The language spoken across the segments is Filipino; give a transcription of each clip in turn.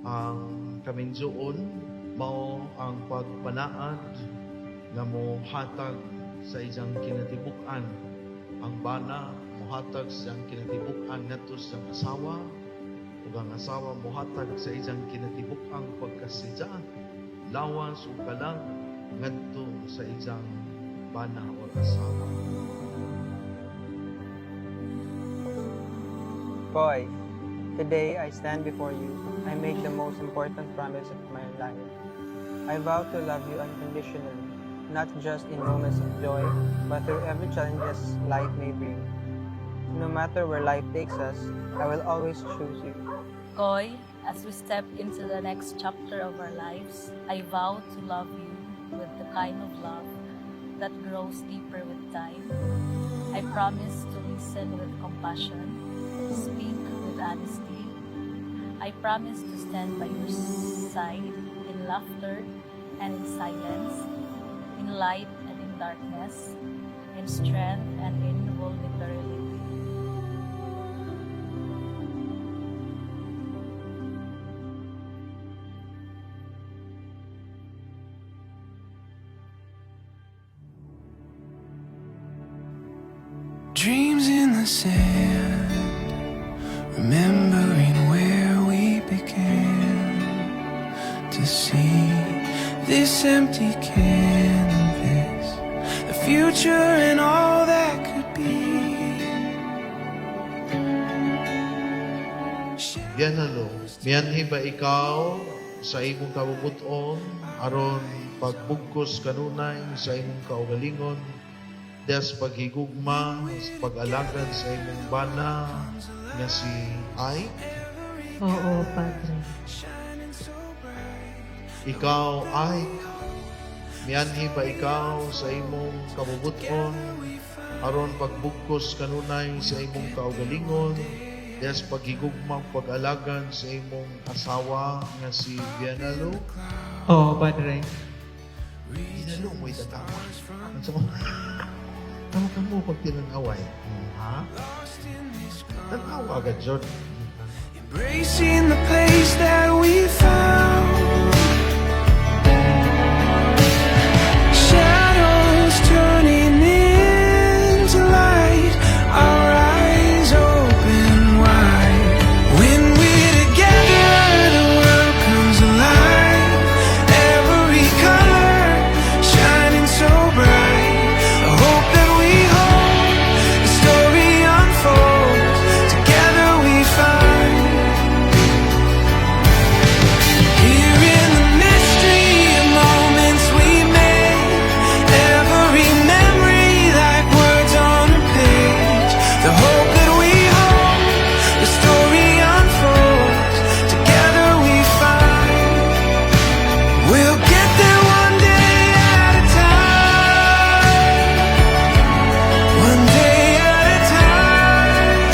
Ang kaminjoon mao ang pagpanaad nga mohatag sa iyang kinatibuk-an. Ang bana mohatag sa iyang kinatibuk-an ngadto sa asawa, ug ang asawa mohatag sa iyang kinatibuk-ang pagkasidya, lawas ug kalag ngadto sa iyang bana o asawa. Boy, today I stand before you. I make the most important promise of my life. I vow to love you unconditionally, not just in moments of joy, but through every challenges life may bring. No matter where life takes us, I will always choose you. Koy, as we step into the next chapter of our lives, I vow to love you with the kind of love that grows deeper with time. I promise to listen with compassion, speak with honesty. I promise to stand by your side in laughter and in silence, in light and in darkness, in strength and in vulnerability. Dreams in the sand, remembering where we began to see this empty canvas, the future and all that could be. Bianalo, miyanhi ba ikaw sa imong kabubuton aron pagbugkos kanunay sa imong kaugalingon, des paghigugma, pag-alagad sa imong bana nga si Ay? Oo, Padre. Ikaw, Ay, miyanhi ba ikaw sa imong kabubuton aron pagbugkos kanunay sa imong kaugalingon, des paghigugma, pag-alagad sa imong asawa nga si Bianalo? Oo, Padre. Bianalo mo'y tatawa. Ano sa mga? Tama ka mo pag tinanaway. Ha? Tanawa ka, Jod. Embracing the place that we found, shadows turning into light, our eyes open wide. When we're together, the world comes alive, every color shining so bright. I hope that we hold the story unfolds, together we find. Here in the mystery of moments we made, every memory like words on a page. The hope that we hold, the story unfolds, together we find. We'll get there one day at a time, one day at a time.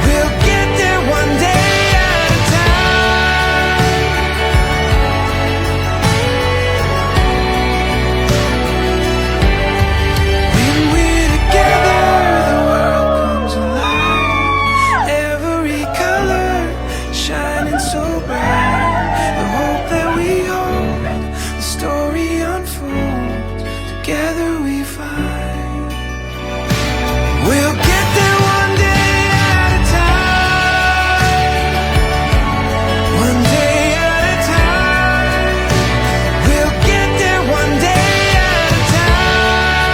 We'll get there one day at a time. When we're together, the world comes alive, every color shining so bright. The hope that we hold, the story unfolds, together we find. We'll get there one day at a time, one day at a time. We'll get there one day at a time.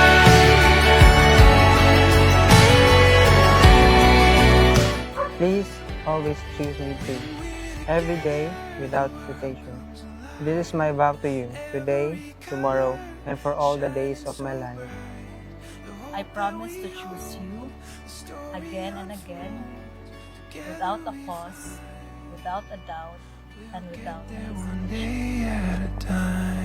Please always choose me too, every day without hesitation. This is my vow to you, today, tomorrow, and for all the days of my life. I promise to choose you again and again, without a pause, without a doubt, and without One hesitation. day at a time.